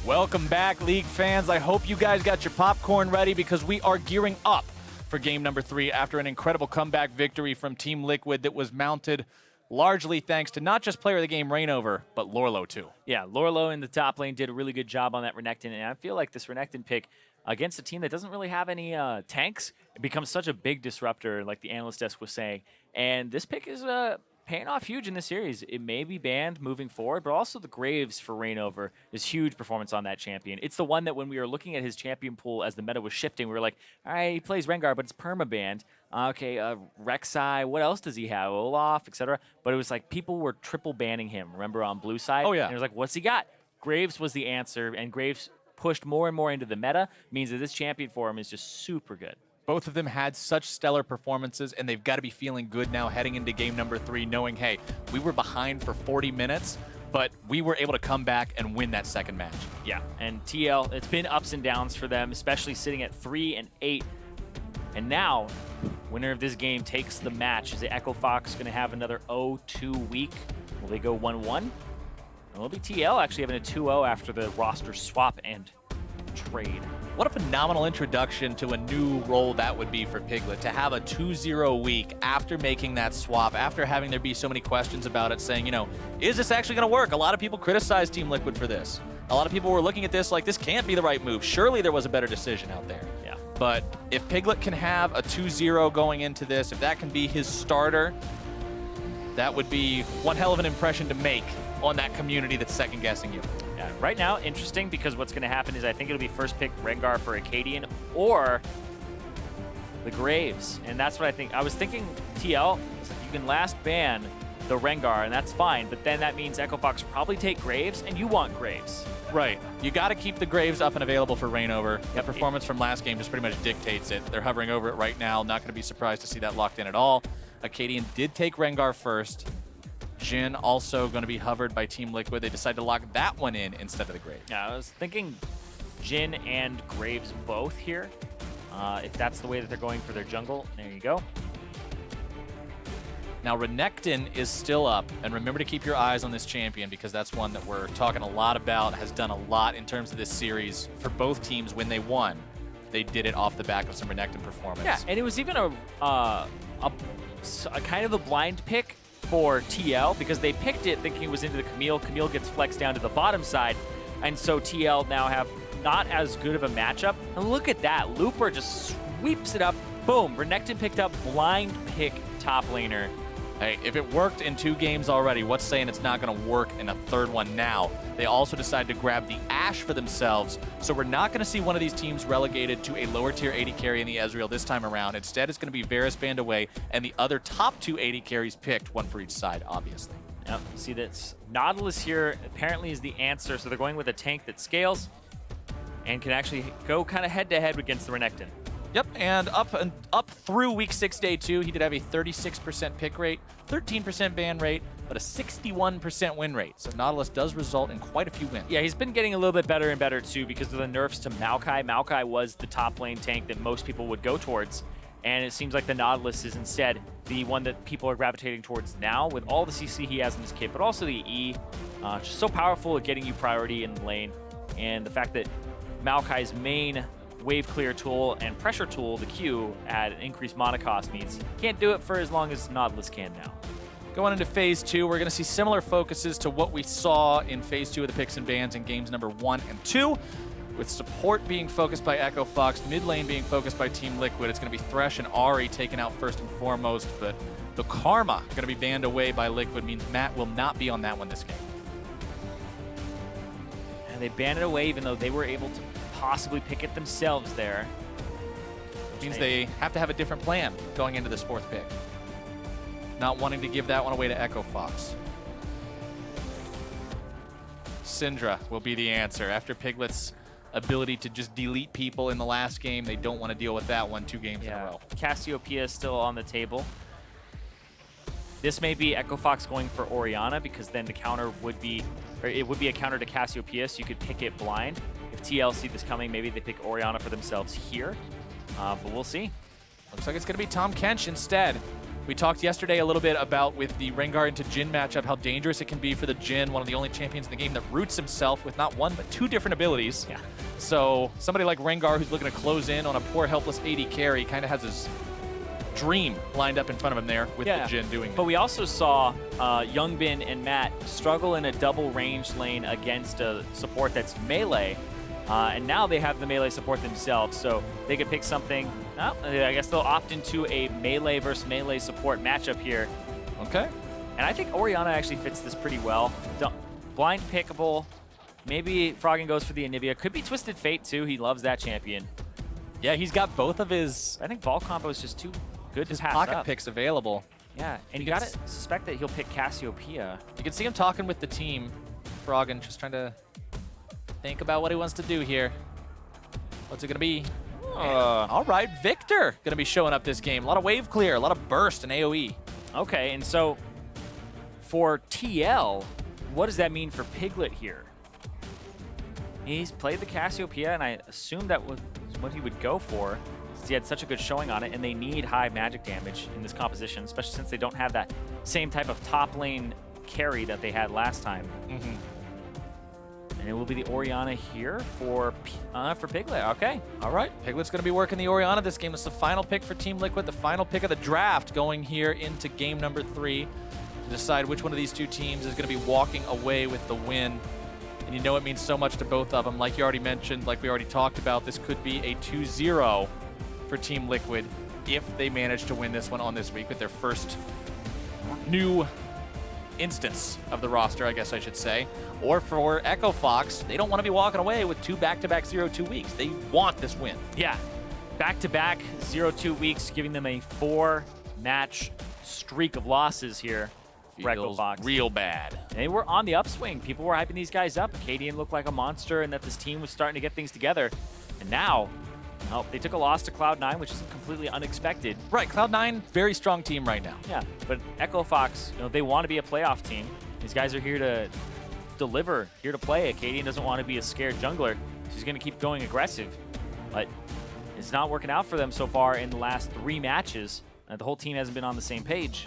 Welcome back, League fans. I hope you guys got your popcorn ready because we are gearing up for game number 3 after an incredible comeback victory from Team Liquid that was mounted largely thanks to not just player of the game Reignover, but Lorlo too. Yeah, Lorlo in the top lane did a really good job on that Renekton, and I feel like this Renekton pick against a team that doesn't really have any tanks, it becomes such a big disruptor, like the analyst desk was saying. And this pick is paying off huge in this series. It may be banned moving forward, but also the Graves for Reignover is huge performance on that champion. It's the one that when we were looking at his champion pool as the meta was shifting, we were like, all right, he plays Rengar, but it's perma-banned. Okay, Rek'Sai, what else does he have? Olaf, etc. But it was like people were triple banning him, remember, on blue side? Oh, yeah. And it was like, what's he got? Graves was the answer, and Graves pushed more and more into the meta, means that this champion for him is just super good. Both of them had such stellar performances, and they've got to be feeling good now heading into game number 3, knowing, hey, we were behind for 40 minutes, but we were able to come back and win that second match. Yeah, and TL, it's been ups and downs for them, especially sitting at 3 and 8. And now, winner of this game takes the match. Is the Echo Fox going to have another 0-2 week? Will they go 1-1? Will it be TL actually having a 2-0 after the roster swap and trade? What a phenomenal introduction to a new role that would be for Piglet, to have a 2-0 week after making that swap, after having there be so many questions about it, saying, you know, is this actually going to work? A lot of people criticized Team Liquid for this. A lot of people were looking at this like, this can't be the right move. Surely there was a better decision out there. Yeah. But if Piglet can have a 2-0 going into this, if that can be his starter, that would be one hell of an impression to make on that community that's second-guessing you. Yeah, right now, interesting, because what's going to happen is I think it'll be first pick Rengar for Acadian or the Graves. And that's what I think. I was thinking TL, it's like you can last ban the Rengar, and that's fine. But then that means Echo Fox probably take Graves, and you want Graves. Right. You got to keep the Graves up and available for Reignover. That performance from last game just pretty much dictates it. They're hovering over it right now. Not going to be surprised to see that locked in at all. Acadian did take Rengar first. Jhin also going to be hovered by Team Liquid. They decided to lock that one in instead of the Graves. Yeah, I was thinking Jhin and Graves both here. If that's the way that they're going for their jungle, there you go. Now, Renekton is still up, and remember to keep your eyes on this champion because that's one that we're talking a lot about, has done a lot in terms of this series for both teams when they won. They did it off the back of some Renekton performance. Yeah, and it was even a kind of a blind pick for TL because they picked it thinking it was into the Camille. Camille gets flexed down to the bottom side, and so TL now have not as good of a matchup. And look at that. Looper just sweeps it up. Boom. Renekton picked up blind pick top laner. Hey, if it worked in 2 games already, what's saying it's not going to work in a third one now? They also decided to grab the Ashe for themselves, so we're not going to see one of these teams relegated to a lower tier 80 carry in the Ezreal this time around. Instead, it's going to be Varus banned away, and the other top 2 80 carries picked, one for each side, obviously. Yep, see that's Nautilus here apparently is the answer, so they're going with a tank that scales and can actually go kind of head-to-head against the Renekton. Yep, and up through week 6, day 2, he did have a 36% pick rate, 13% ban rate, but a 61% win rate. So Nautilus does result in quite a few wins. Yeah, he's been getting a little bit better and better too because of the nerfs to Maokai. Maokai was the top lane tank that most people would go towards, and it seems like the Nautilus is instead the one that people are gravitating towards now with all the CC he has in his kit, but also the E. Just so powerful at getting you priority in the lane, and the fact that Maokai's main wave clear tool and pressure tool, the Q, at increased mana cost means can't do it for as long as Nautilus can now. Going into phase 2, we're going to see similar focuses to what we saw in phase 2 of the picks and bans in games number 1 and 2, with support being focused by Echo Fox, mid lane being focused by Team Liquid. It's going to be Thresh and Ahri taken out first and foremost, but the Karma going to be banned away by Liquid means Matt will not be on that one this game. And they banned it away even though they were able to possibly pick it themselves there. Which means they have to have a different plan going into this 4th pick. Not wanting to give that one away to Echo Fox. Syndra will be the answer. After Piglet's ability to just delete people in the last game, they don't want to deal with that one 2 games in a row. Cassiopeia is still on the table. This may be Echo Fox going for Orianna because then the counter would be, or it would be a counter to Cassiopeia, so you could pick it blind. If TL see this coming, maybe they pick Orianna for themselves here, but we'll see. Looks like it's going to be Tom Kench instead. We talked yesterday a little bit about with the Rengar into Jhin matchup, how dangerous it can be for the Jhin, one of the only champions in the game that roots himself with not one, but 2 different abilities. Yeah. So somebody like Rengar who's looking to close in on a poor, helpless AD carry kind of has his dream lined up in front of him there with the Jhin doing it. But we also saw Youngbin and Matt struggle in a double range lane against a support that's melee. And now they have the melee support themselves, so they could pick something. Oh, I guess they'll opt into a melee versus melee support matchup here. Okay. And I think Orianna actually fits this pretty well. Blind pickable. Maybe Froggen goes for the Anivia. Could be Twisted Fate too. He loves that champion. Yeah, he's got both of his. I think Vol combo is just too good to pass pocket up. picks available. Yeah, and you gotta suspect that he'll pick Cassiopeia. You can see him talking with the team. Froggen just trying to think about what he wants to do here. What's it gonna be? All right, Victor gonna be showing up this game. A lot of wave clear, a lot of burst and AoE. Okay, and so for TL, what does that mean for Piglet here? He's played the Cassiopeia, and I assumed that was what he would go for. He had such a good showing on it, and they need high magic damage in this composition, especially since they don't have that same type of top lane carry that they had last time. And it will be the Orianna here for Piglet. Okay. All right. Piglet's going to be working the Orianna this game. It's the final pick for Team Liquid, the final pick of the draft going here into game number 3 to decide which one of these 2 teams is going to be walking away with the win. And you know it means so much to both of them. Like you already mentioned, like we already talked about, this could be a 2-0 for Team Liquid if they manage to win this one on this week with their first new instance of the roster, I guess I should say. Or for Echo Fox, they don't want to be walking away with 2 back-to-back 0-2 weeks. They want this win. Yeah, back-to-back 0-2 weeks, giving them a 4-match streak of losses here. Feels real bad. They were on the upswing. People were hyping these guys up. Acadian looked like a monster and that this team was starting to get things together. And now, well, they took a loss to Cloud9, which is completely unexpected. Right, Cloud9, very strong team right now. Yeah, but Echo Fox, they want to be a playoff team. These guys are here to deliver, here to play. Acadian doesn't want to be a scared jungler. She's going to keep going aggressive. But it's not working out for them so far in the last 3 matches. The whole team hasn't been on the same page.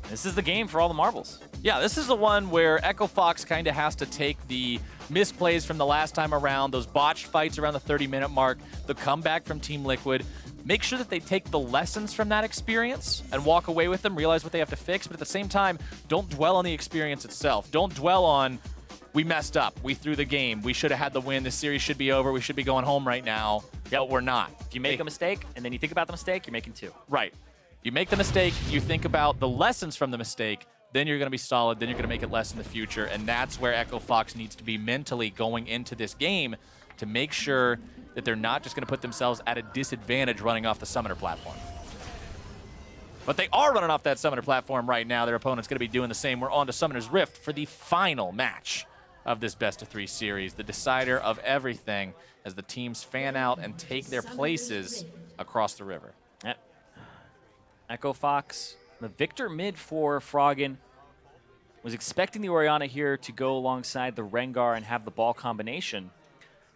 This is the game for all the marbles. Yeah, this is the one where Echo Fox kind of has to take the misplays from the last time around, those botched fights around the 30-minute mark, the comeback from Team Liquid, make sure that they take the lessons from that experience and walk away with them, realize what they have to fix, but at the same time, don't dwell on the experience itself. Don't dwell on, we messed up, we threw the game, we should have had the win, this series should be over, we should be going home right now. But we're not. If you make a mistake and then you think about the mistake, you're making 2. Right. You make the mistake, you think about the lessons from the mistake, then you're going to be solid, then you're going to make it less in the future, and that's where Echo Fox needs to be mentally going into this game to make sure that they're not just going to put themselves at a disadvantage running off the Summoner platform. But they are running off that Summoner platform right now. Their opponent's going to be doing the same. We're on to Summoner's Rift for the final match of this best-of-3 series, the decider of everything as the teams fan out and take their places across the river. Yep. Echo Fox, the Victor mid for Froggen, was expecting the Orianna here to go alongside the Rengar and have the ball combination.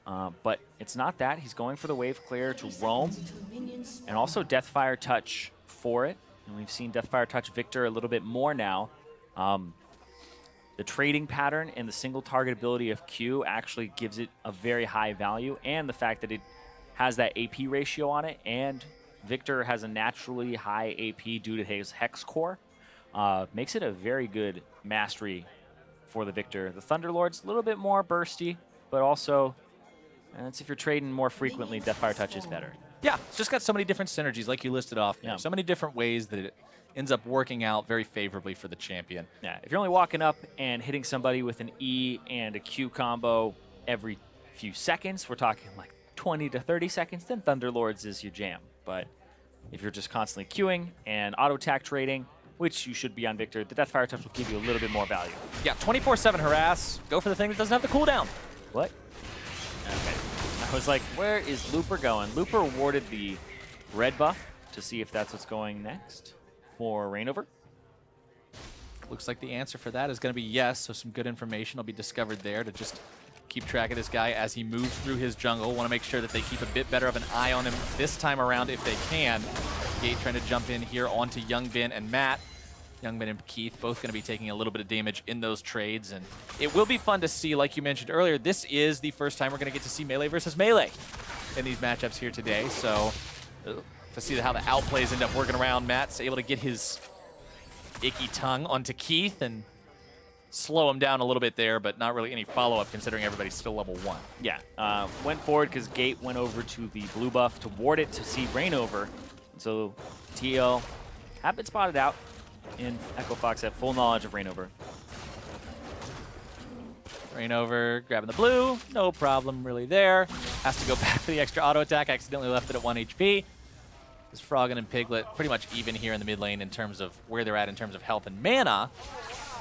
But it's not that. He's going for the wave clear to roam and also Deathfire Touch for it. And we've seen Deathfire Touch Victor a little bit more now. The trading pattern and the single target ability of Q actually gives it a very high value, and the fact that it has that AP ratio on it, and Victor has a naturally high AP due to his Hex Core, makes it a very good mastery for the Victor. The Thunderlord's a little bit more bursty, but also, that's if you're trading more frequently, Deathfire Touch is better. Yeah, it's just got so many different synergies, like you listed off. Yeah. So many different ways that it ends up working out very favorably for the champion. Yeah, if you're only walking up and hitting somebody with an E and a Q combo every few seconds, we're talking like 20 to 30 seconds, then Thunderlords is your jam. But if you're just constantly queuing and auto-attack trading, which you should be on Victor, the Deathfire Touch will give you a little bit more value. Yeah, 24/7 harass. Go for the thing that doesn't have the cooldown. What? Okay. I was like, where is Looper going? Looper awarded the red buff to see if that's what's going next for Reignover. Looks like the answer for that is going to be yes, so some good information will be discovered there to just keep track of this guy as he moves through his jungle. Want to make sure that they keep a bit better of an eye on him this time around if they can. Gate trying to jump in here onto Youngbin and Matt. Youngbin and Keith both going to be taking a little bit of damage in those trades, and it will be fun to see, like you mentioned earlier, this is the first time we're going to get to see Melee versus Melee in these matchups here today, so to see how the outplays end up working around. Matt's able to get his icky tongue onto Keith and slow him down a little bit there, but not really any follow-up considering everybody's still level 1. Yeah, went forward because Gate went over to the blue buff to ward it to see Rainover. So TL have been spotted out, and Echo Fox have full knowledge of Rainover. Rainover grabbing the blue, no problem really there. Has to go back for the extra auto attack, accidentally left it at 1 HP. This Froggen and Piglet pretty much even here in the mid lane in terms of where they're at in terms of health and mana,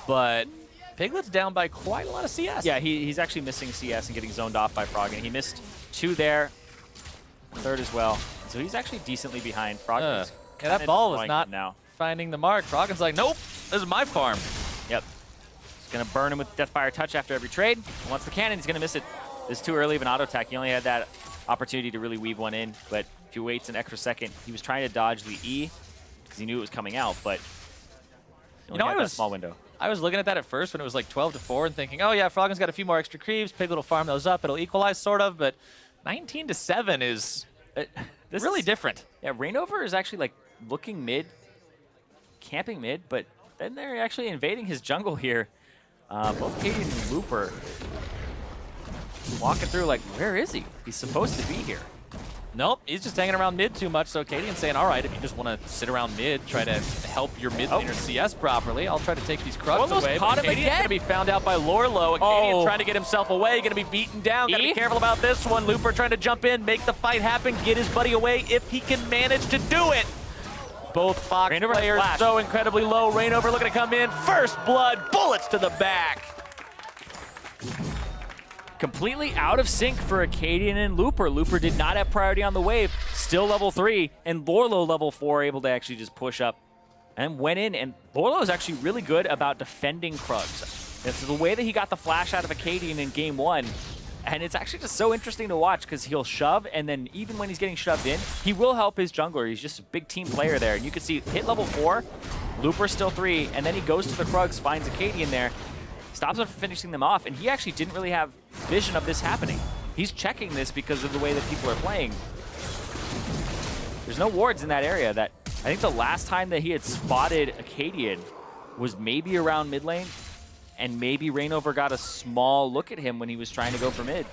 but Piglet's down by quite a lot of CS. Yeah, he's actually missing CS and getting zoned off by Froggen. He missed 2 there, 3rd as well. So he's actually decently behind. Froggen's yeah, that ball was not now finding the mark. Froggen's like, nope, this is my farm. Yep. He's going to burn him with Deathfire Touch after every trade. Once the cannon, he's going to miss it. This is too early of an auto attack. He only had that opportunity to really weave one in, but if he waits an extra second, he was trying to dodge the E because he knew it was coming out, but he only had that small window. I was looking at that at first when it was like 12-4 and thinking, oh yeah, Froggen's got a few more extra creeps. Piglet will farm those up. It'll equalize sort of, but 19-7 is really different. Yeah, Rainover is actually like looking mid, camping mid, but then they're actually invading his jungle here. Both Katie and Looper walking through like, where is he? He's supposed to be here. Nope, he's just hanging around mid too much, so Cadian's saying, all right, if you just want to sit around mid, try to help your mid laner CS properly, I'll try to take these Krugs away. Caught him Cadian's going to be found out by Lorlo. Cadian trying to get himself away, going to be beaten down. Got to be careful about this one. Looper trying to jump in, make the fight happen, get his buddy away if he can manage to do it. Both Fox Rainover players so incredibly low. Rainover looking to come in. First blood, bullets to the back. Completely out of sync for Acadian and Looper. Looper did not have priority on the wave, still level 3, and Lorlo level 4 able to actually just push up and went in, and Lorlo is actually really good about defending Krugs. It's the way that he got the flash out of Acadian in game 1, and it's actually just so interesting to watch because he'll shove, and then even when he's getting shoved in, he will help his jungler. He's just a big team player there, and you can see hit level 4, Looper still 3, and then he goes to the Krugs, finds Acadian there, stops him from finishing them off, and he actually didn't really have vision of this happening. He's checking this because of the way that people are playing. There's no wards in that area. That I think the last time that he had spotted Acadian was maybe around mid lane, and maybe Rainover got a small look at him when he was trying to go for mid.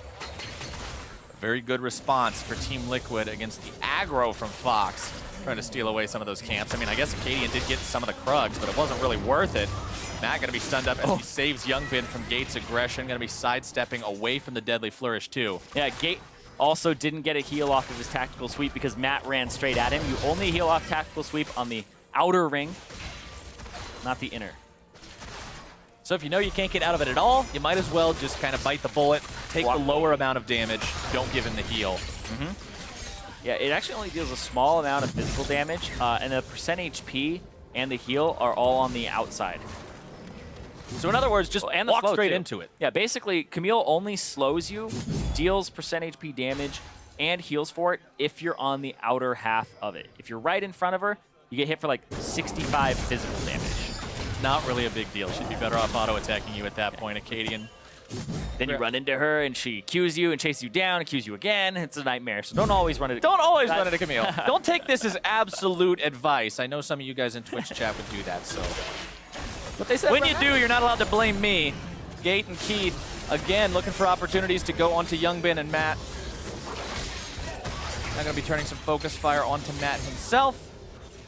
Very good response for Team Liquid against the aggro from Fox, trying to steal away some of those camps. I mean, I guess Acadian did get some of the Krugs, but it wasn't really worth it. Matt going to be stunned up as he saves Youngbin from Gate's aggression. Going to be sidestepping away from the Deadly Flourish, too. Yeah, Gate also didn't get a heal off of his tactical sweep because Matt ran straight at him. You only heal off tactical sweep on the outer ring, not the inner. So if you know you can't get out of it at all, you might as well just kind of bite the bullet, take the lower amount of damage, don't give him the heal. Yeah, it actually only deals a small amount of physical damage, and the percent HP and the heal are all on the outside. So in other words, just walk straight into it. Yeah, basically, Camille only slows you, deals percent HP damage, and heals for it if you're on the outer half of it. If you're right in front of her, you get hit for like 65 physical damage. Not really a big deal. She'd be better off auto-attacking you at that point, Acadian. Then you run into her, and she Qs you and chases you down, and Qs you again. It's a nightmare. So don't always run into Camille. Don't take this as absolute advice. I know some of you guys in Twitch chat would do that, so... What they said when you do, you're not allowed to blame me. Gate and Keith, again, looking for opportunities to go onto Youngbin and Matt. Now going to be turning some focus fire onto Matt himself.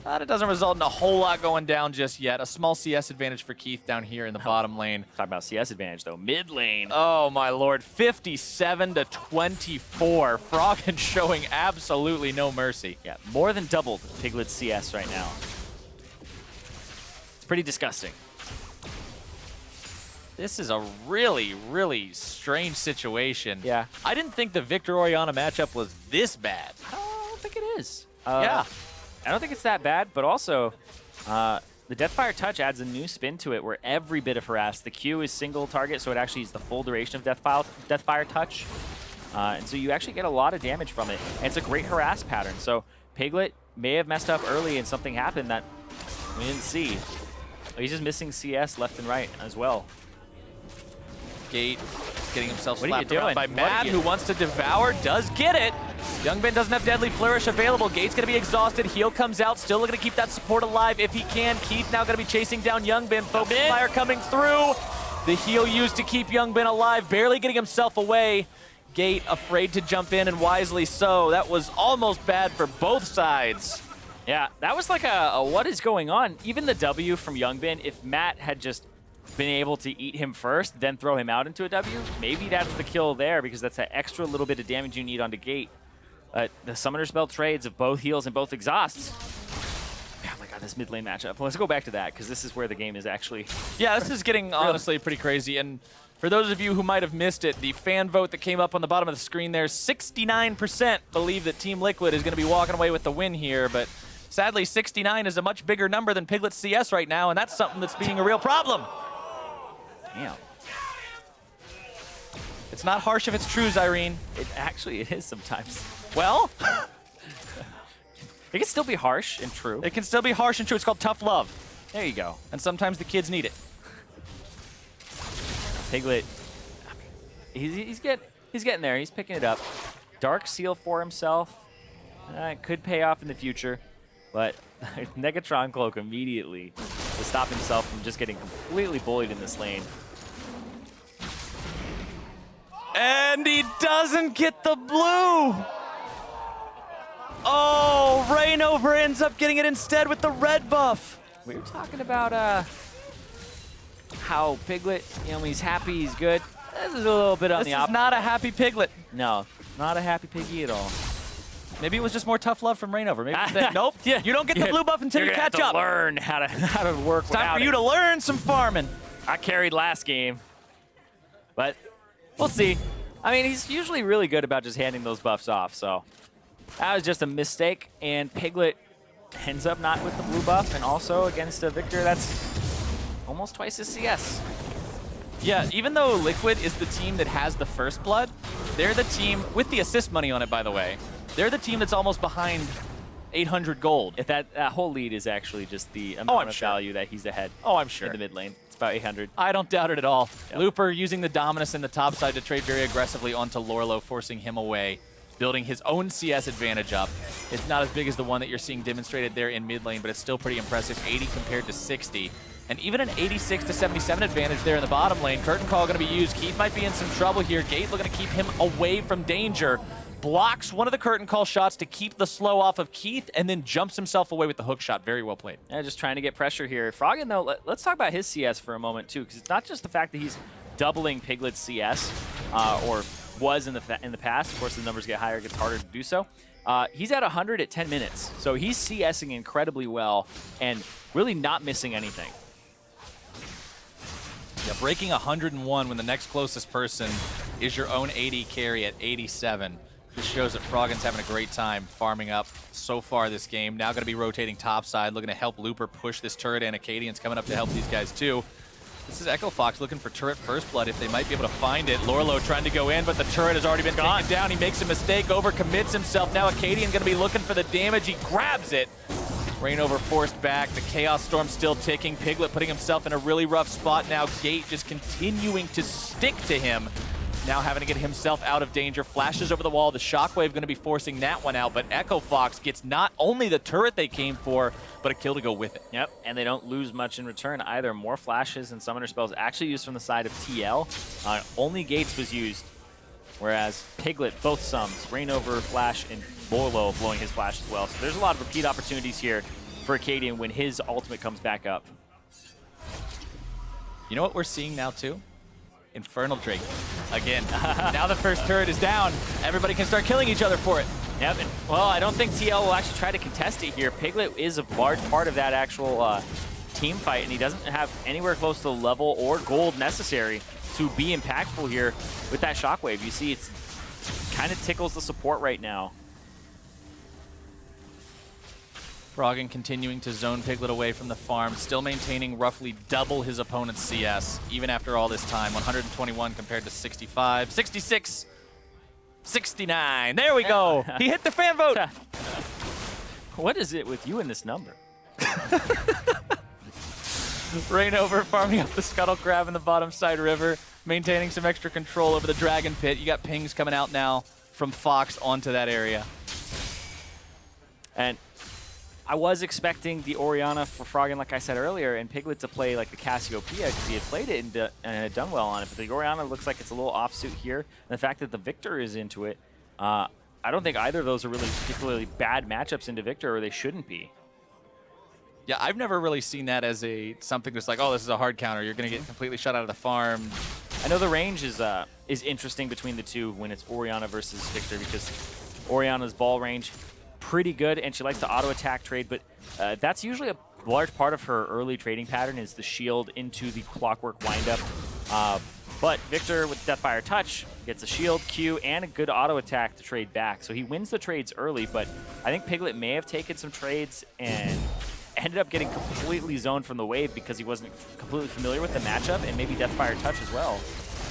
It doesn't result in a whole lot going down just yet. A small CS advantage for Keith down here in the bottom lane. Talk about CS advantage, though. Mid lane. Oh, my lord. 57-24. Froggen showing absolutely no mercy. Yeah, more than doubled Piglet's CS right now. It's pretty disgusting. This is a really, really strange situation. Yeah. I didn't think the Victor Oriana matchup was this bad. I don't think it is. Yeah. I don't think it's that bad, but also the Deathfire Touch adds a new spin to it where every bit of harass, the Q is single target, so it actually is the full duration of Deathfire Touch. And so you actually get a lot of damage from it. And it's a great harass pattern. So Piglet may have messed up early and something happened that we didn't see. He's just missing CS left and right as well. Gate getting himself What are you slapped around doing? by Mad, who wants to devour, does get it. Youngbin doesn't have Deadly Flourish available. Gate's going to be exhausted. Heal comes out, still looking to keep that support alive if he can. Keith now going to be chasing down Youngbin. Focus fire coming through. The heal used to keep Youngbin alive, barely getting himself away. Gate afraid to jump in, and wisely so. That was almost bad for both sides. Yeah, that was like a what is going on? Even the W from Youngbin, if Matt had just been able to eat him first, then throw him out into a W, maybe that's the kill there, because that's that extra little bit of damage you need onto Gate. The Summoner Spell trades of both heals and both exhausts. Oh my god, this mid lane matchup. Let's go back to that, because this is where the game is actually... Yeah, this is getting, honestly, pretty crazy. And for those of you who might have missed it, the fan vote that came up on the bottom of the screen there, 69% believe that Team Liquid is going to be walking away with the win here, but sadly, 69 is a much bigger number than Piglet's CS right now, and that's something that's being a real problem. Damn. It's not harsh if it's true, Zyrene. It is sometimes. Well, It can still be harsh and true. it can still be harsh and true. It's called tough love, There you go. and sometimes the kids need it. Piglet, he's getting there. He's picking it up. Dark Seal for himself. It could pay off in the future, but Negatron Cloak immediately to stop himself from just getting completely bullied in this lane. And he doesn't get the blue. Oh, Rainover ends up getting it instead with the red buff. We were talking about how Piglet, when he's happy, he's good. This is a little bit on This the is opposite. not a happy Piglet. No, not a happy piggy at all. Maybe it was just more tough love from Rainover. Maybe he said, nope, Yeah. you don't get the blue buff until You're you gonna catch have up. to learn how to work It's time without for you it. to learn some farming. I carried last game, but we'll see. I mean, he's usually really good about just handing those buffs off, so that was just a mistake, and Piglet ends up not with the blue buff, and also against a Victor that's almost twice his CS. Yeah, even though Liquid is the team that has the first blood, they're the team, with the assist money on it, by the way, they're the team that's almost behind 800 gold. If that whole lead is actually just the amount I'm of sure. value that he's ahead Oh, I'm sure. in the mid lane. It's about 800. I don't doubt it at all. Yep. Looper using the Dominus in the top side to trade very aggressively onto Lorlo, forcing him away, building his own CS advantage up. It's not as big as the one that you're seeing demonstrated there in mid lane, but it's still pretty impressive. 80 compared to 60. And even an 86 to 77 advantage there in the bottom lane. Curtain Call going to be used. Keith might be in some trouble here. Gate looking to keep him away from danger. Blocks one of the Curtain Call shots to keep the slow off of Keith, and then jumps himself away with the hook shot. Very well played. Yeah, just trying to get pressure here. Froggen, though, let's talk about his CS for a moment, too, because it's not just the fact that he's doubling Piglet's CS, or was in the past. Of course, the numbers get higher, it gets harder to do so. He's at 100 at 10 minutes, so he's CSing incredibly well and really not missing anything. Yeah, breaking 101 when the next closest person is your own AD carry at 87. This shows that Froggen's having a great time farming up so far this game. Now going to be rotating topside, looking to help Looper push this turret, and Acadian's coming up to help these guys too. This is Echo Fox looking for turret first blood if they might be able to find it. Lorlo trying to go in, but the turret has already been taken down. He makes a mistake, overcommits himself. Now Acadian going to be looking for the damage. He grabs it. Rainover forced back. The Chaos Storm still ticking. Piglet putting himself in a really rough spot now. Gate just continuing to stick to him. Now having to get himself out of danger. Flashes over the wall. The Shockwave going to be forcing that one out, but Echo Fox gets not only the turret they came for, but a kill to go with it. Yep, and they don't lose much in return either. More flashes and summoner spells actually used from the side of TL. Only Gates was used, whereas Piglet, both sums, Rainover, Flash, and Lorlo blowing his flash as well. So there's a lot of repeat opportunities here for Acadian when his ultimate comes back up. You know what we're seeing now too? Infernal Drake. Again, now the first turret is down. Everybody can start killing each other for it. Yep, and, well, I don't think TL will actually try to contest it here. Piglet is a large part of that actual team fight, and he doesn't have anywhere close to the level or gold necessary to be impactful here with that Shockwave. You see, it's kind of tickles the support right now. Froggen continuing to zone Piglet away from the farm, still maintaining roughly double his opponent's CS, even after all this time. 121 compared to 65, 66, 69. There we go. He hit the fan vote. What is it with you and this number? Rainover farming up the Scuttle Crab in the bottom side river, maintaining some extra control over the Dragon Pit. You got pings coming out now from Fox onto that area. And I was expecting the Orianna for Froggen, like I said earlier, and Piglet to play like the Cassiopeia because he had played it and had done well on it. But the Orianna looks like it's a little offsuit here. And the fact that the Victor is into it, I don't think either of those are really particularly bad matchups into Victor, or they shouldn't be. Yeah, I've never really seen that as something that's like, oh, this is a hard counter. You're going to get completely shut out of the farm. I know the range is interesting between the two when it's Orianna versus Victor, because Orianna's ball range pretty good, and she likes to auto-attack trade, but that's usually a large part of her early trading pattern is the shield into the clockwork windup. But Victor with Deathfire Touch gets a shield, Q, and a good auto-attack to trade back. So he wins the trades early, but I think Piglet may have taken some trades and ended up getting completely zoned from the wave because he wasn't completely familiar with the matchup, and maybe Deathfire Touch as well,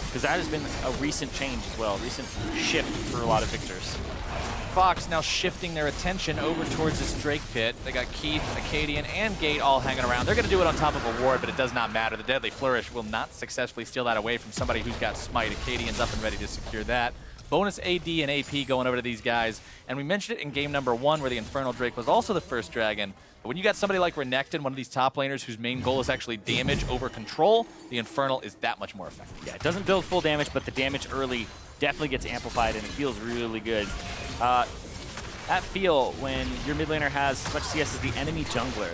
because that has been a recent change as well, a recent shift for a lot of Victors. Fox now shifting their attention over towards this Drake Pit. They got Keith, Acadian, and Gate all hanging around. They're going to do it on top of a ward, but it does not matter. The Deadly Flourish will not successfully steal that away from somebody who's got Smite. Acadian's up and ready to secure that. Bonus AD and AP going over to these guys. And we mentioned it in game number 1 where the Infernal Drake was also the first dragon. But when you got somebody like Renekton, one of these top laners whose main goal is actually damage over control, the Infernal is that much more effective. Yeah, it doesn't build full damage, but the damage early definitely gets amplified, and it feels really good. That feel when your mid laner has as much CS as the enemy jungler,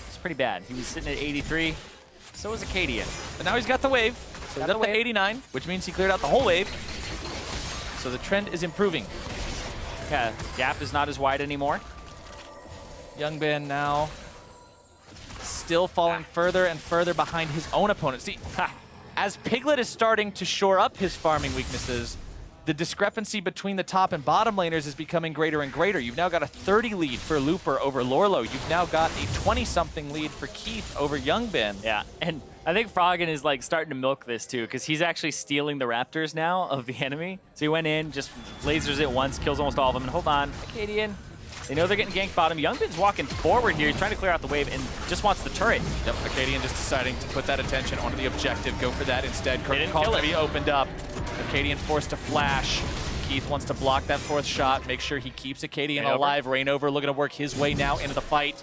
it's pretty bad. He was sitting at 83, so was Acadian. But now he's got the wave, so he's up to 89, which means he cleared out the whole wave. So the trend is improving. Yeah, gap is not as wide anymore. Youngban now still falling further and further behind his own opponent. See, as Piglet is starting to shore up his farming weaknesses, the discrepancy between the top and bottom laners is becoming greater and greater. You've now got a 30 lead for Looper over Lorlo. You've now got a 20-something lead for Keith over Youngban. Yeah, and I think Froggen is like starting to milk this too, because he's actually stealing the Raptors now of the enemy. So he went in, just lasers it once, kills almost all of them, and hold on, Acadian. They know they're getting ganked bottom. Youngban's walking forward here. He's trying to clear out the wave and just wants the turret. Yep, Acadian just deciding to put that attention onto the objective. Go for that instead. Curtain call kill to it. be opened up. Acadian forced to flash. Keith wants to block that 4th shot. Make sure he keeps Acadian alive. Rainover looking to work his way now into the fight.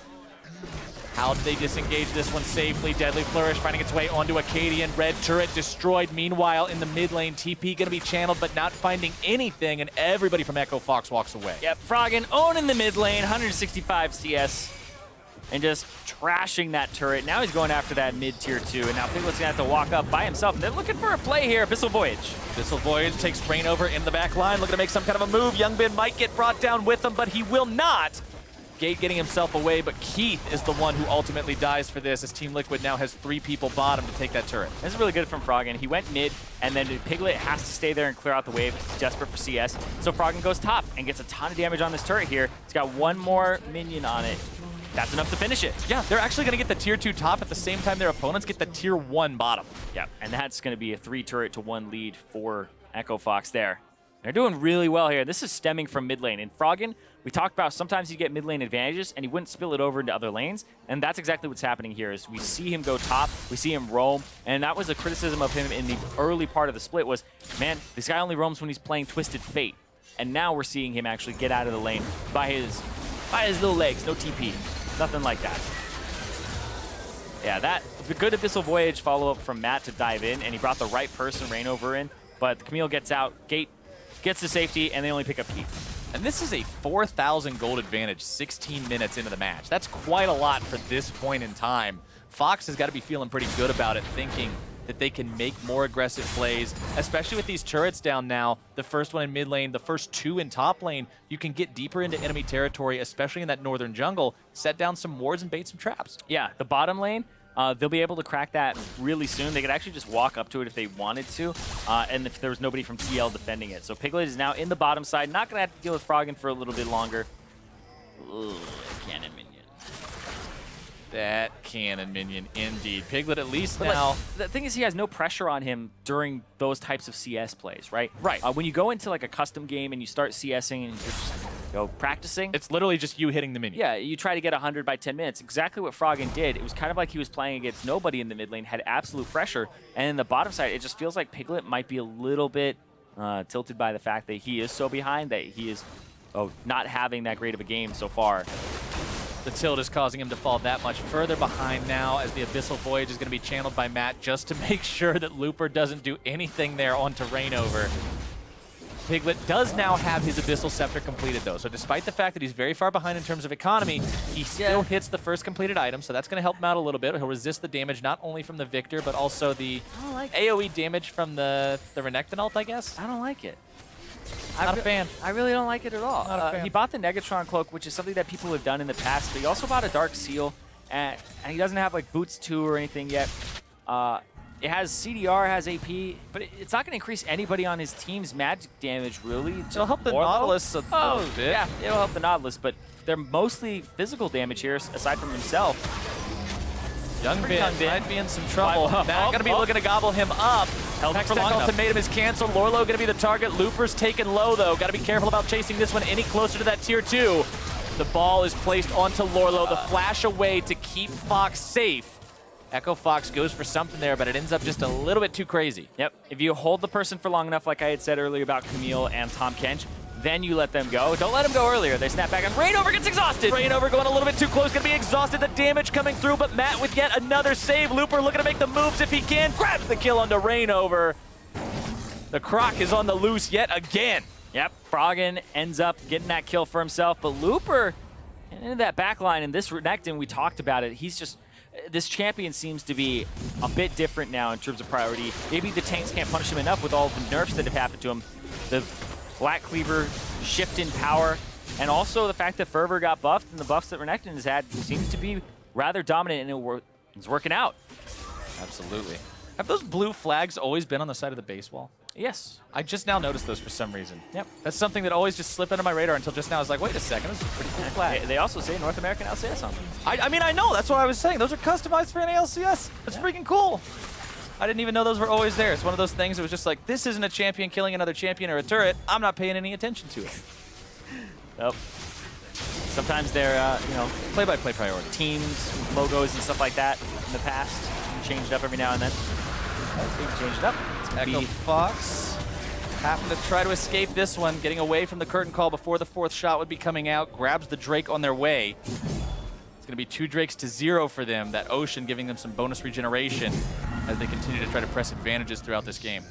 How do they disengage this one safely? Deadly Flourish finding its way onto Acadian. Red turret destroyed. Meanwhile, in the mid lane, TP going to be channeled, but not finding anything, and everybody from Echo Fox walks away. Yep, Froggen owning the mid lane, 165 CS, and just trashing that turret. Now he's going after that mid tier 2, and now Piglet's going to have to walk up by himself. And they're looking for a play here, Abyssal Voyage. Abyssal Voyage takes Rainover in the back line, looking to make some kind of a move. Youngban might get brought down with him, but he will not. Gate getting himself away, but Keith is the one who ultimately dies for this, as Team Liquid now has 3 people bottom to take that turret. This is really good from Froggen. He went mid, and then Piglet has to stay there and clear out the wave. He's desperate for CS. So Froggen goes top and gets a ton of damage on this turret here. He's got one more minion on it. That's enough to finish it. Yeah, they're actually going to get the tier 2 top at the same time their opponents get the tier 1 bottom. Yeah, and that's going to be a 3 turret to 1 lead for Echo Fox there. They're doing really well here. This is stemming from mid lane. In Froggen, we talked about sometimes you get mid lane advantages and he wouldn't spill it over into other lanes. And that's exactly what's happening here is we see him go top, we see him roam. And that was a criticism of him in the early part of the split was, man, this guy only roams when he's playing Twisted Fate. And now we're seeing him actually get out of the lane by his little legs, no TP, nothing like that. Yeah, that the good Abyssal Voyage follow-up from Matt to dive in, and he brought the right person, Rainover, in. But the Camille gets out, Gate gets to safety, and they only pick up Keith. And this is a 4,000 gold advantage 16 minutes into the match. That's quite a lot for this point in time. Fox has got to be feeling pretty good about it, thinking that they can make more aggressive plays, especially with these turrets down now. The first one in mid lane, the first 2 in top lane. You can get deeper into enemy territory, especially in that northern jungle, set down some wards and bait some traps. Yeah, the bottom lane, they'll be able to crack that really soon. They could actually just walk up to it if they wanted to, and if there was nobody from TL defending it. So Piglet is now in the bottom side, not going to have to deal with Froggen for a little bit longer. Ooh, cannon minion. That cannon minion, indeed. Piglet at least but now. Like, the thing is, he has no pressure on him during those types of CS plays, right? Right. When you go into like a custom game and you start CSing and you're just go practicing. It's literally just you hitting the minion. Yeah, you try to get 100 by 10 minutes. Exactly what Froggen did. It was kind of like he was playing against nobody in the mid lane, had absolute pressure. And in the bottom side, it just feels like Piglet might be a little bit tilted by the fact that he is so behind, that he is not having that great of a game so far. The tilt is causing him to fall that much further behind now, as the Abyssal Voyage is going to be channeled by Matt just to make sure that Looper doesn't do anything there onto Rainover. Piglet does now have his Abyssal Scepter completed, though. So despite the fact that he's very far behind in terms of economy, he still hits the first completed item, so that's going to help him out a little bit. He'll resist the damage not only from the Victor, but also the AoE damage from the Renekton ult, I guess. I don't like it. Not a fan. I really don't like it at all. Not a fan. He bought the Negatron Cloak, which is something that people have done in the past, but he also bought a Dark Seal, and he doesn't have like Boots 2 or anything yet. It has CDR, has AP, but it's not going to increase anybody on his team's magic damage, really. It'll help the Nautilus a little bit. Yeah, it'll help the Nautilus, but they're mostly physical damage here, aside from himself. Young Bin might be in some trouble. Matt going to be looking to gobble him up. Hextech Ultimatum is canceled. Lorlo going to be the target. Looper's taken low, though. Got to be careful about chasing this one any closer to that tier 2. The ball is placed onto Lorlo. The flash away to keep Fox safe. Echo Fox goes for something there, but it ends up just a little bit too crazy. Yep. If you hold the person for long enough, like I had said earlier about Camille and Tom Kench, then you let them go. Don't let them go earlier. They snap back, and Rainover gets exhausted. Rainover going a little bit too close, going to be exhausted. The damage coming through, but Matt with yet another save. Looper looking to make the moves if he can. Grabs the kill onto Rainover. The Croc is on the loose yet again. Yep. Froggen ends up getting that kill for himself, but Looper into that back line, and this Renekton, we talked about it. He's just... This champion seems to be a bit different now in terms of priority. Maybe the tanks can't punish him enough with all the nerfs that have happened to him. The Black Cleaver shift in power, and also the fact that Fervor got buffed, and the buffs that Renekton has had seems to be rather dominant, and it's working out. Absolutely. Have those blue flags always been on the side of the base wall? Yes. I just now noticed those for some reason. Yep. That's something that always just slipped under my radar until just now. I was like, wait a second, this is a pretty cool flag. They also say North American LCS on them. I mean, I know, that's what I was saying. Those are customized for NALCS. That's freaking cool. I didn't even know those were always there. It's one of those things that was just like, this isn't a champion killing another champion or a turret. I'm not paying any attention to it. Nope. Sometimes they're, play-by-play priority. Teams, logos, and stuff like that in the past. Change it up every now and then. So you can change it up. Echo Fox having to try to escape this one, getting away from the curtain call before the 4th shot would be coming out. Grabs the Drake on their way. It's going to be 2 Drakes to 0 for them. That Ocean giving them some bonus regeneration as they continue to try to press advantages throughout this game.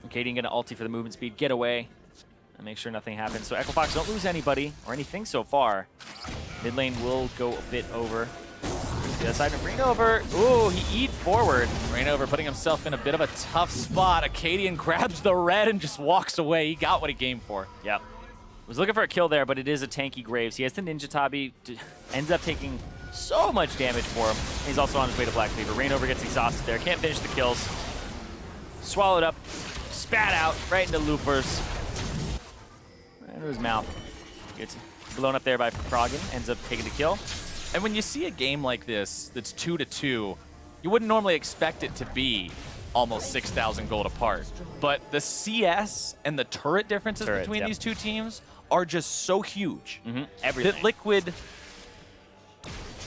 Katie going to ulti for the movement speed, get away, and make sure nothing happens. So Echo Fox don't lose anybody or anything so far. Mid lane will go a bit over. The other side of Rainover. Ooh, he eat forward. Rainover putting himself in a bit of a tough spot. Acadian grabs the red and just walks away. He got what he came for. Yep. Was looking for a kill there, but it is a tanky Graves. He has the Ninja Tabi, ends up taking so much damage for him. He's also on his way to Black Cleaver. Rainover gets exhausted there. Can't finish the kills. Swallowed up. Spat out right into Loopers. Right into his mouth. Gets blown up there by Froggen. Ends up taking the kill. And when you see a game like this that's 2-2, you wouldn't normally expect it to be almost 6,000 gold apart. But the CS and the turret differences between these two teams are just so huge that Liquid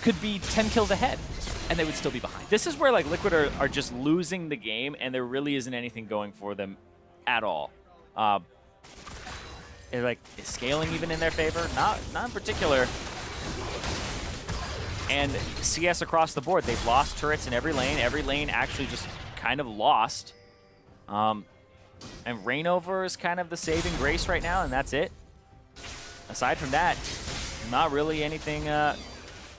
could be 10 kills ahead, and they would still be behind. This is where like Liquid are just losing the game, and there really isn't anything going for them at all. Is scaling even in their favor? Not in particular. And CS across the board, they've lost turrets in every lane. Every lane actually just kind of lost. And Rainover is kind of the saving grace right now, and that's it. Aside from that, not really anything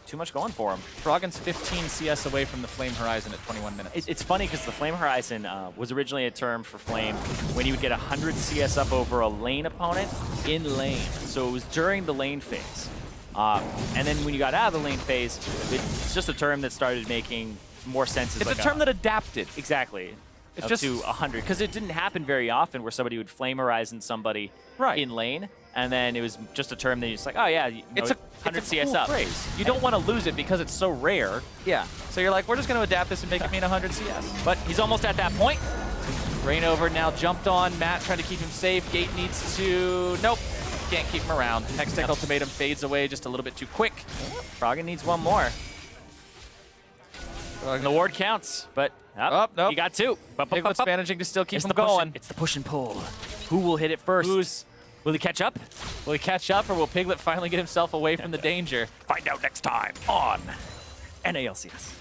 too much going for him. Froggen's 15 CS away from the Flame Horizon at 21 minutes. It's funny because the Flame Horizon was originally a term for Flame when you would get 100 CS up over a lane opponent in lane. So it was during the lane phase. And then when you got out of the lane phase, it's just a term that started making more sense. It's like a term that adapted. Exactly. It's up just to 100. Because it didn't happen very often where somebody would Flame Horizon somebody in lane. And then it was just a term that you're just like, oh yeah, it's 100 it's a CS cool up. phrase. You don't want to lose it because it's so rare. Yeah. So you're like, we're just going to adapt this and make it mean 100 CS. But he's almost at that point. Rainover now jumped on. Matt trying to keep him safe. Gate needs to... Nope. Can't keep him around. Hextech Ultimatum fades away just a little bit too quick. Froggen needs one more. And the ward counts, but nope. he got two. Piglet's managing to still keep him the going. It's the push and pull. Who will hit it first? Will he catch up? Will he catch up, or will Piglet finally get himself away from the danger? Find out next time on NALCS.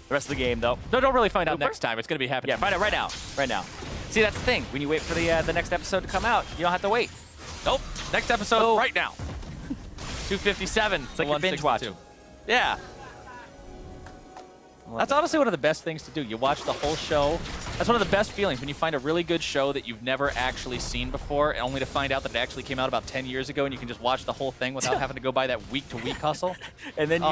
The rest of the game, though. No, don't really find out next time. It's going to be happening. Yeah, find out right now. Right now. See, that's the thing. When you wait for the next episode to come out, you don't have to wait. Nope. Next episode right now. 257. It's like you're binge watching. Yeah. That's honestly one of the best things to do. You watch the whole show. That's one of the best feelings when you find a really good show that you've never actually seen before, only to find out that it actually came out about 10 years ago and you can just watch the whole thing without having to go by that week-to-week hustle. And then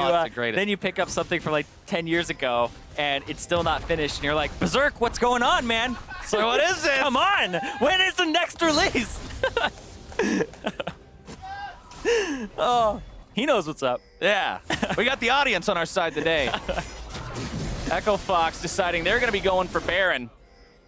you pick up something from like 10 years ago and it's still not finished and you're like, Berserk, what's going on, man? So what is this? Come on! When is the next release? Oh, he knows what's up. Yeah. We got the audience on our side today. Echo Fox deciding they're going to be going for Baron.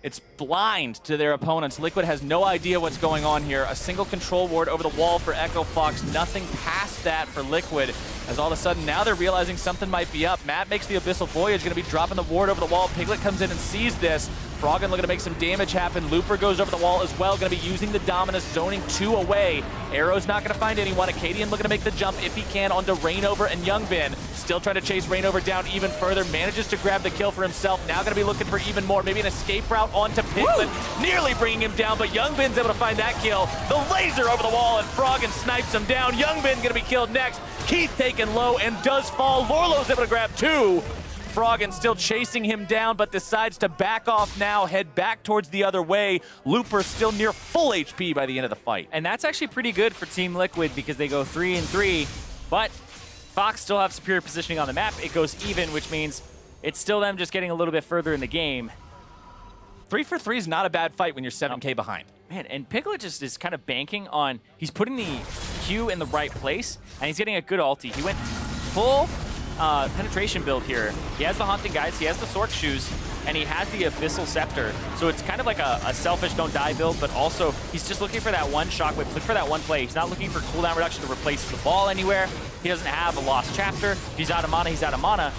It's blind to their opponents. Liquid has no idea what's going on here. A single control ward over the wall for Echo Fox. Nothing past that for Liquid. As all of a sudden, now they're realizing something might be up. Matt makes the Abyssal Voyage, going to be dropping the ward over the wall. Piglet comes in and sees this. Froggen looking to make some damage happen. Looper goes over the wall as well, going to be using the Dominus, zoning 2 away. Arrow's not going to find anyone. Acadian looking to make the jump if he can onto Rainover and Youngbin. Still trying to chase Rainover down even further. Manages to grab the kill for himself. Now going to be looking for even more. Maybe an escape route onto Piglet. Nearly bringing him down, but Youngbin's able to find that kill. The laser over the wall, and Froggen snipes him down. Youngbin going to be killed next. Keith taken low and does fall. Lorlo's able to grab 2. Froggen still chasing him down, but decides to back off now, head back towards the other way. Looper still near full HP by the end of the fight. And that's actually pretty good for Team Liquid because they go 3-3, but Fox still have superior positioning on the map. It goes even, which means it's still them just getting a little bit further in the game. 3 for 3 is not a bad fight when you're 7K behind. Man, and Piglet just is kind of banking on, he's putting the Q in the right place, and he's getting a good ulti. He went full penetration build here. He has the Haunting Guides, he has the Sork Shoes, and he has the Abyssal Scepter. So it's kind of like a selfish don't die build, but also he's just looking for that one shockwave, he's looking for that one play. He's not looking for cooldown reduction to replace the ball anywhere. He doesn't have a lost chapter. If he's out of mana, he's out of mana.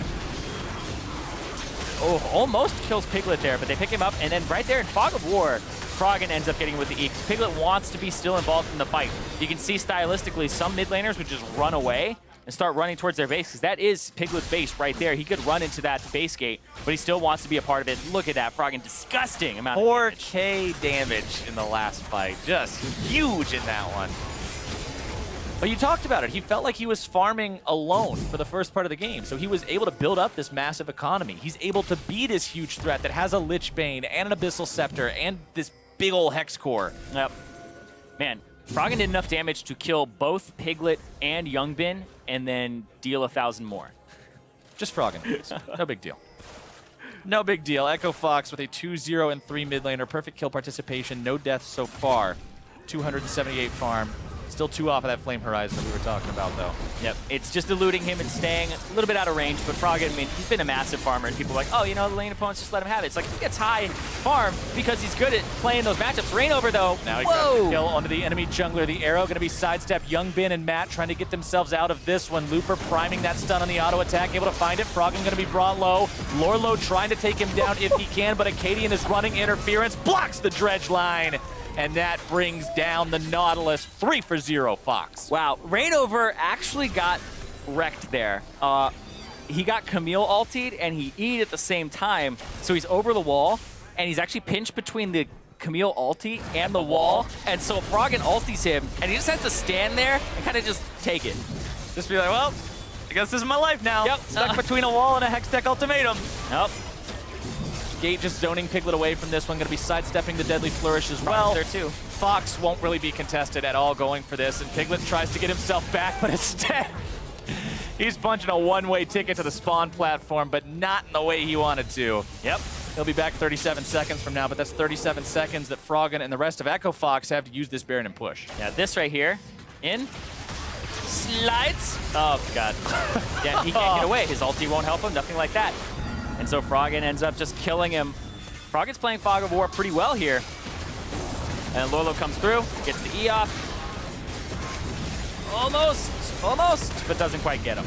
Oh, almost kills Piglet there, but they pick him up, and then right there in Fog of War, Froggen ends up getting with the E. Piglet wants to be still involved in the fight. You can see stylistically some mid laners would just run away and start running towards their base, because that is Piglet's base right there. He could run into that base gate, but he still wants to be a part of it. Look at that, Froggen, disgusting amount of 4K damage in the last fight. Just huge in that one. But you talked about it. He felt like he was farming alone for the first part of the game, so he was able to build up this massive economy. He's able to be this huge threat that has a Lich Bane and an Abyssal Scepter and this big ole Hex Core. Yep. Man, Froggen did enough damage to kill both Piglet and Youngbin and then deal 1,000 more. Just Froggen. No big deal. No big deal. Echo Fox with a 2-0 and 3 mid laner. Perfect kill participation. No deaths so far. 278 farm. Still 2 off of that Flame Horizon that we were talking about, though. Yep, it's just eluding him and staying a little bit out of range, but Froggen, I mean, he's been a massive farmer, and people are like, oh, you know, the lane opponents just let him have it. It's like, he gets high farm because he's good at playing those matchups. Rainover, though, now he grabs the kill onto the enemy jungler. The arrow going to be sidestep. Youngbin and Matt trying to get themselves out of this one. Looper priming that stun on the auto attack, able to find it. Froggen going to be brought low. Lorlo trying to take him down if he can, but Acadian is running interference, blocks the dredge line. And that brings down the Nautilus. 3 for 0, Fox. Wow, Rainover actually got wrecked there. He got Camille ultied and he E'd at the same time. So he's over the wall and he's actually pinched between the Camille ulti and the wall. And so Froggen ultis him and he just has to stand there and kind of just take it. Just be like, well, I guess this is my life now. Yep. Stuck between a wall and a Hextech Ultimatum. Yep. Gate just zoning Piglet away from this one. Going to be sidestepping the Deadly Flourish as well. There too. Fox won't really be contested at all going for this, and Piglet tries to get himself back, but instead he's punching a one-way ticket to the spawn platform, but not in the way he wanted to. Yep. He'll be back 37 seconds from now, but that's 37 seconds that Froggen and the rest of Echo Fox have to use this Baron and push. Yeah, this right here, in, slides. Oh, God. Yeah, he can't get away. His ulti won't help him, nothing like that. And so Froggen ends up just killing him. Froggen's playing Fog of War pretty well here. And Lorlo comes through, gets the E off. almost, but doesn't quite get him.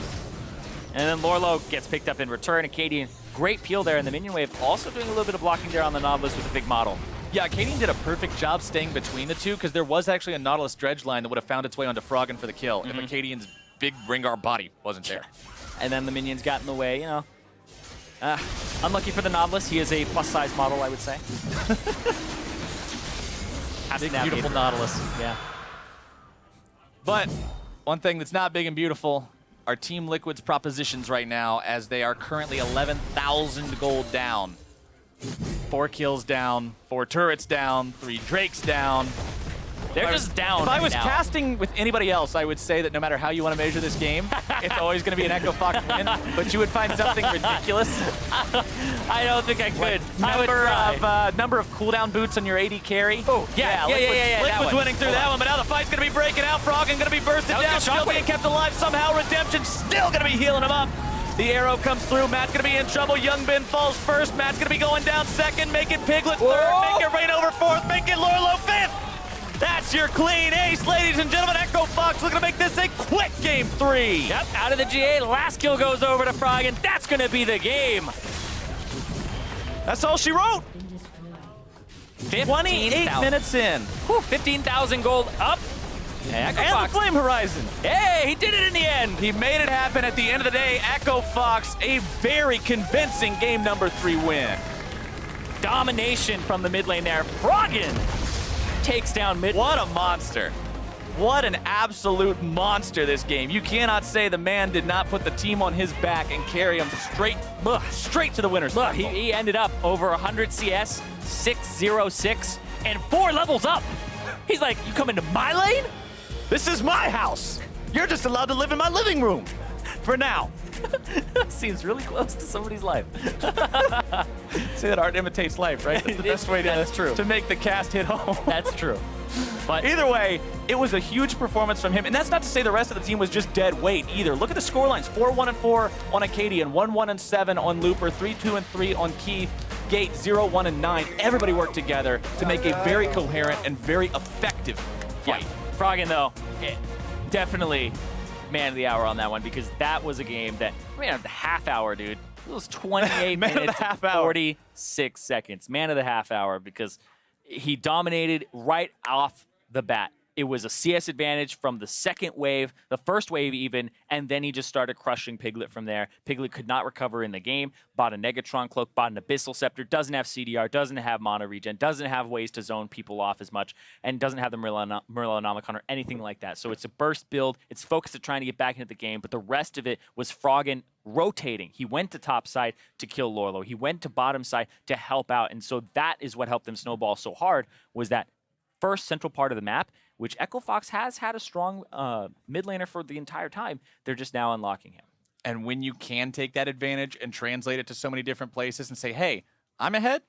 And then Lorlo gets picked up in return. Acadian, great peel there, and the minion wave also doing a little bit of blocking there on the Nautilus with a big model. Yeah, Acadian did a perfect job staying between the two because there was actually a Nautilus dredge line that would have found its way onto Froggen for the kill if Acadian's big Rengar body wasn't there. And then the minions got in the way, you know. Unlucky for the Nautilus. He is a plus-size model, I would say. Big, beautiful Nautilus. Yeah. But one thing that's not big and beautiful are Team Liquid's propositions right now, as they are currently 11,000 gold down. 4 kills down, 4 turrets down, 3 Drakes down. They're just down If I was now. casting with anybody else, I would say that no matter how you want to measure this game, it's always going to be an Echo Fox win, but you would find something ridiculous. I don't think I could. Number of cooldown boots on your AD carry. Oh, yeah. Liquid's winning through that one, but now the fight's going to be breaking out. Froggen going to be bursted down, still being kept alive somehow. Redemption still going to be healing him up. The arrow comes through. Matt's going to be in trouble. Youngbin falls first. Matt's going to be going down second. Make it Piglet third. Make it Rain over fourth. Make it Lorlo fifth. That's your clean ace, ladies and gentlemen. Echo Fox looking to make this a quick game 3. Yep, out of the GA. Last kill goes over to Froggen. That's going to be the game. That's all she wrote. 28 minutes in. 15,000 gold up. And the Flame Horizon. Hey, he did it in the end. He made it happen at the end of the day. Echo Fox, a very convincing game number 3 win. Domination from the mid lane there. Froggen takes down mid. What a monster. What an absolute monster this game. You cannot say the man did not put the team on his back and carry him straight to the winner's Look, circle. he ended up over 100 CS, 606, and 4 levels up. He's like, you come into my lane? This is my house. You're just allowed to live in my living room. For now. Seems really close to somebody's life. Say that art imitates life, right? That's the best way to make the cast hit home. That's true. But either way, it was a huge performance from him. And that's not to say the rest of the team was just dead weight either. Look at the scorelines. 4-1-4 on Acadian, 1-1-7 on Looper, 3-2-3 on Keith, Gate 0-1-9. Everybody worked together to make a very coherent and very effective fight. Yeah. Froggen, though, definitely man of the hour on that one, because that was a game that, man of the half hour, dude. It was 28 minutes and 46 seconds. Man of the half hour, because he dominated right off the bat. It was a CS advantage from the second wave, the first wave even, and then he just started crushing Piglet from there. Piglet could not recover in the game, bought a Negatron Cloak, bought an Abyssal Scepter, doesn't have CDR, doesn't have Mana Regen, doesn't have ways to zone people off as much, and doesn't have the Merlonomicon or anything like that. So it's a burst build. It's focused at trying to get back into the game, but the rest of it was Froggen rotating. He went to top side to kill Lorlo. He went to bottom side to help out, and so that is what helped them snowball so hard, was that first central part of the map, which Echo Fox has had a strong mid laner for the entire time. They're just now unlocking him. And when you can take that advantage and translate it to so many different places and say, hey, I'm ahead,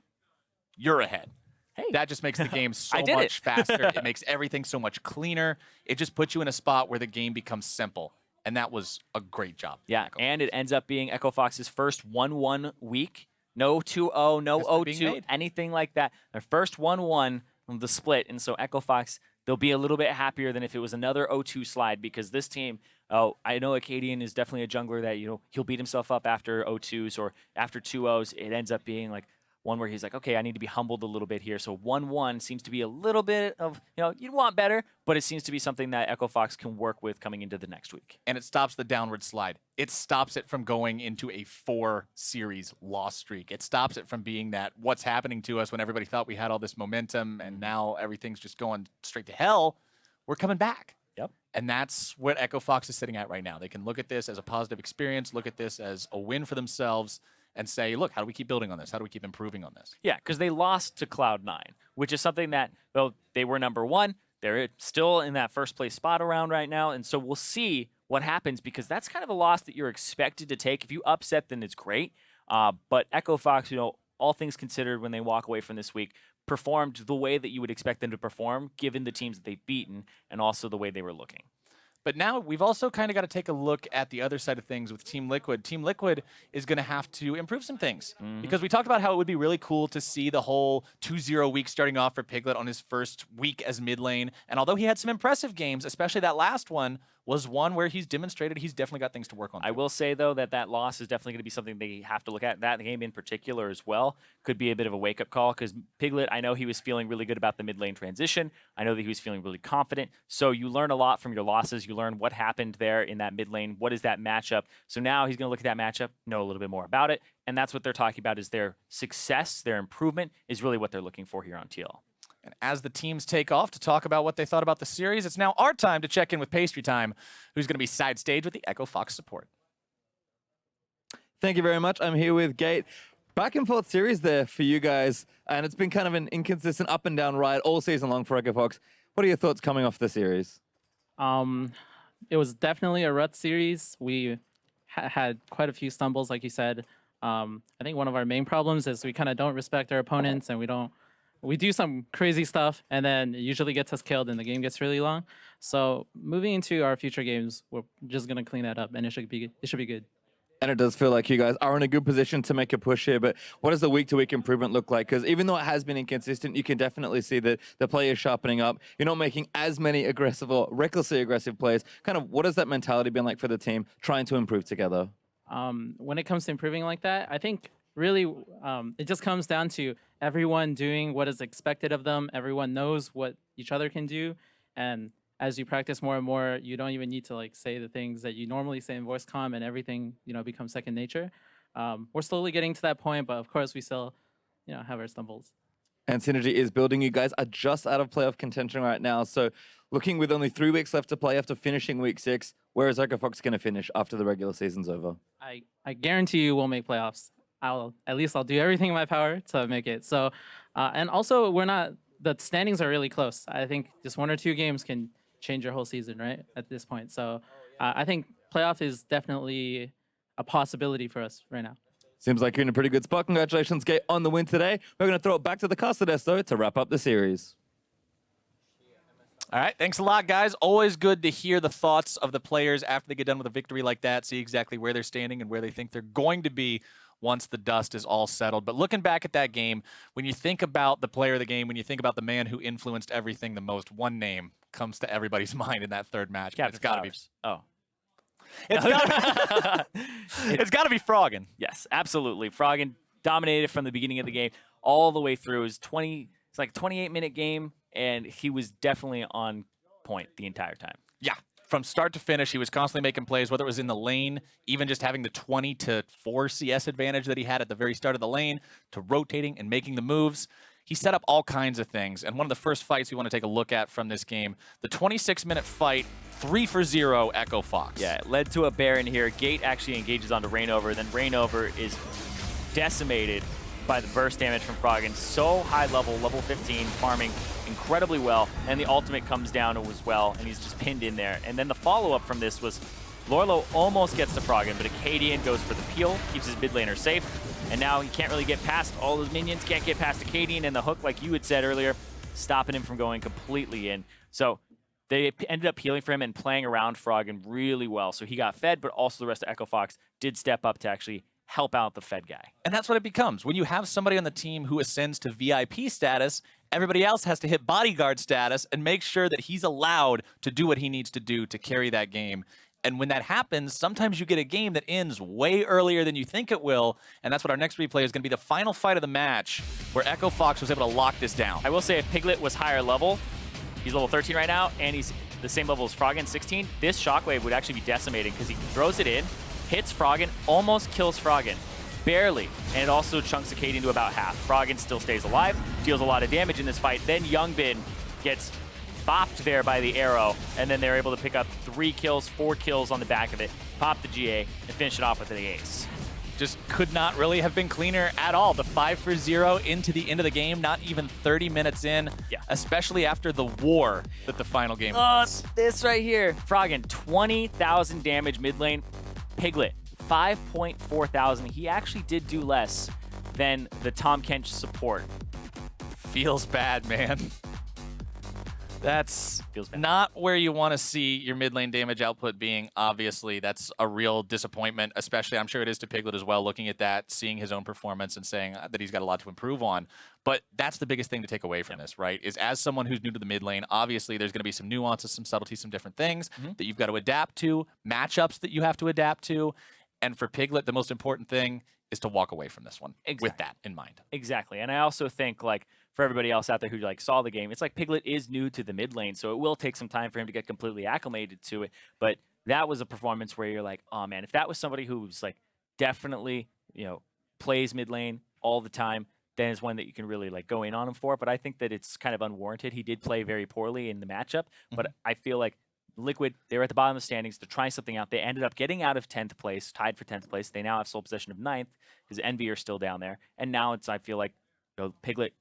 you're ahead. Hey, that just makes the game so much faster. It makes everything so much cleaner. It just puts you in a spot where the game becomes simple. And that was a great job. Yeah, and it ends up being Echo Fox's first 1-1 week. No 2-0, no 0-2, anything like that. Their first 1-1 on the split. And so Echo Fox, they'll be a little bit happier than if it was another 0-2 slide, because this team, I know Acadian is definitely a jungler that, he'll beat himself up after 0-2s or after 2-0s. It ends up being like one where he's like, okay, I need to be humbled a little bit here. So 1-1 seems to be a little bit of, you'd want better, but it seems to be something that Echo Fox can work with coming into the next week. And it stops the downward slide. It stops it from going into a 4-series loss streak. It stops it from being that what's happening to us when everybody thought we had all this momentum and now everything's just going straight to hell. We're coming back. Yep. And that's what Echo Fox is sitting at right now. They can look at this as a positive experience, look at this as a win for themselves, and say, look, how do we keep building on this? How do we keep improving on this? Yeah, because they lost to Cloud9, which is something that, well, they were number 1. They're still in that first place spot around right now. And so we'll see what happens, because that's kind of a loss that you're expected to take. If you upset, then it's great. But Echo Fox, all things considered, when they walk away from this week, performed the way that you would expect them to perform, given the teams that they've beaten and also the way they were looking. But now we've also kind of got to take a look at the other side of things with Team Liquid. Team Liquid is going to have to improve some things, because we talked about how it would be really cool to see the whole 2-0 week starting off for Piglet on his first week as mid lane. And although he had some impressive games, especially that last one was one where he's demonstrated he's definitely got things to work on. I will say, though, that loss is definitely going to be something they have to look at. That game in particular as well could be a bit of a wake-up call, because Piglet, I know he was feeling really good about the mid lane transition. I know that he was feeling really confident. So you learn a lot from your losses. You learn what happened there in that mid lane. What is that matchup? So now he's going to look at that matchup, know a little bit more about it, and that's what they're talking about, is their success, their improvement is really what they're looking for here on TL. And as the teams take off to talk about what they thought about the series, it's now our time to check in with Pastry Time, who's going to be side stage with the Echo Fox support. Thank you very much. I'm here with Gate. Back and forth series there for you guys, and it's been kind of an inconsistent up and down ride all season long for Echo Fox. What are your thoughts coming off the series? It was definitely a rut series. We had quite a few stumbles, like you said. I think one of our main problems is we kind of don't respect our opponents, and we do some crazy stuff, and then it usually gets us killed, and the game gets really long. So moving into our future games, we're just gonna clean that up, and it should be good. And it does feel like you guys are in a good position to make a push here, but what does the week-to-week improvement look like? Because even though it has been inconsistent, you can definitely see that the play is sharpening up. You're not making as many aggressive or recklessly aggressive plays. Kind of what has that mentality been like for the team trying to improve together? When it comes to improving like that, I think really it just comes down to everyone doing what is expected of them. Everyone knows what each other can do, and as you practice more and more, you don't even need to like say the things that you normally say in voice comm, and everything becomes second nature. We're slowly getting to that point, but of course we still have our stumbles. And Synergy is building. You guys are just out of playoff contention right now, so looking with only 3 weeks left to play after finishing week 6, where is Echo Fox going to finish after the regular season's over? I guarantee you we'll make playoffs. I'll do everything in my power to make it. So, and also the standings are really close. I think just 1 or 2 games can change your whole season, right? At this point. So I think playoff is definitely a possibility for us right now. Seems like you're in a pretty good spot. Congratulations, Gate, on the win today. We're going to throw it back to the caster desk, though, to wrap up the series. All right, thanks a lot, guys. Always good to hear the thoughts of the players after they get done with a victory like that, see exactly where they're standing and where they think they're going to be once the dust is all settled. But looking back at that game, when you think about the player of the game, when you think about the man who influenced everything the most, one name comes to everybody's mind in that third match. It's got to be. Oh. It's got to be Froggen. Yes, absolutely. Froggen dominated from the beginning of the game all the way through. It's like a 28-minute game, and he was definitely on point the entire time. Yeah. From start to finish, he was constantly making plays, whether it was in the lane, even just having the 20-4 CS advantage that he had at the very start of the lane, to rotating and making the moves. He set up all kinds of things. And one of the first fights we want to take a look at from this game, the 26-minute fight, 3-for-0 Echo Fox. Yeah, it led to a Baron here. Gate actually engages onto Rainover, then Rainover is decimated by the burst damage from Froggen. So high level 15, farming incredibly well, and the ultimate comes down as well, and he's just pinned in there. And then the follow-up from this was Lorlo almost gets to Froggen, but Acadian goes for the peel, keeps his mid laner safe, and now he can't really get past all those minions, can't get past Acadian, and the hook, like you had said earlier, stopping him from going completely in. So they ended up healing for him and playing around Froggen really well. So he got fed, but also the rest of Echo Fox did step up to actually help out the fed guy. And that's what it becomes. When you have somebody on the team who ascends to VIP status, everybody else has to hit bodyguard status and make sure that he's allowed to do what he needs to do to carry that game. And when that happens, sometimes you get a game that ends way earlier than you think it will, and that's what our next replay is going to be, the final fight of the match, where Echo Fox was able to lock this down. I will say if Piglet was higher level, he's level 13 right now, and he's the same level as Froggen, 16, this Shockwave would actually be decimating because he throws it in, hits Froggen, almost kills Froggen. Barely. And it also chunks Acadian to about half. Froggen still stays alive, deals a lot of damage in this fight. Then Youngbin gets bopped there by the arrow, and then they're able to pick up 3 kills, 4 kills on the back of it, pop the GA, and finish it off with the ace. Just could not really have been cleaner at all. The 5-for-0 into the end of the game, not even 30 minutes in, yeah. Especially after the war that the final game was. This right here. Froggen, 20,000 damage mid lane. Piglet, 5,400. He actually did do less than the Tom Kench support. Feels bad, man. That's Feels bad. not where you want to see your mid lane damage output being. Obviously, that's a real disappointment, especially I'm sure it is to Piglet as well, looking at that, seeing his own performance and saying that he's got a lot to improve on. But that's the biggest thing to take away from this, right? Is as someone who's new to the mid lane, obviously there's going to be some nuances, some subtleties, some different things that you've got to adapt to, matchups that you have to adapt to. And for Piglet, the most important thing is to walk away from this one with that in mind. Exactly. And I also think, like, for everybody else out there who like saw the game, it's like Piglet is new to the mid lane, so it will take some time for him to get completely acclimated to it. But that was a performance where you're like, oh man, if that was somebody who's like definitely, plays mid lane all the time, then it's one that you can really like go in on him for. But I think that it's kind of unwarranted. He did play very poorly in the matchup, but I feel like Liquid, they were at the bottom of the standings. They're trying something out. They ended up getting out of 10th place, tied for 10th place. They now have sole possession of 9th because Envy are still down there. And now I feel like, Piglet,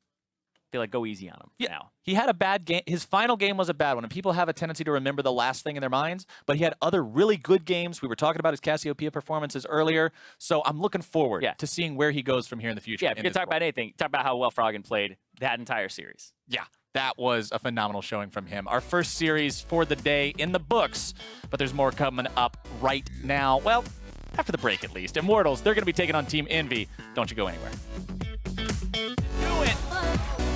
go easy on him now. He had a bad game. His final game was a bad one, and people have a tendency to remember the last thing in their minds, but he had other really good games. We were talking about his Cassiopeia performances earlier, so I'm looking forward to seeing where he goes from here in the future. Yeah, if you can talk about anything, talk about how well Froggen played that entire series. Yeah, that was a phenomenal showing from him. Our first series for the day in the books, but there's more coming up right now. Well, after the break at least. Immortals, they're going to be taking on Team Envy. Don't you go anywhere. Do it!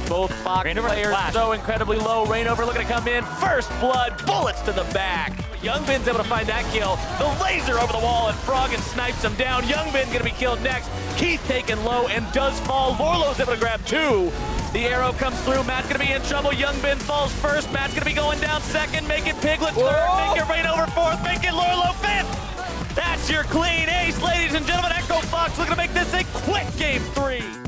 Both Fox players so incredibly low. Rainover looking to come in. First blood, bullets to the back. Youngbin's able to find that kill. The laser over the wall, and Froggen snipes him down. Youngbin going to be killed next. Keith taken low and does fall. Lorlo's able to grab 2. The arrow comes through. Matt's going to be in trouble. Youngbin falls first. Matt's going to be going down second. Make it Piglet third. Make it Rainover fourth. Make it Lorlo fifth. That's your clean ace, ladies and gentlemen. Echo Fox looking to make this a quick game 3.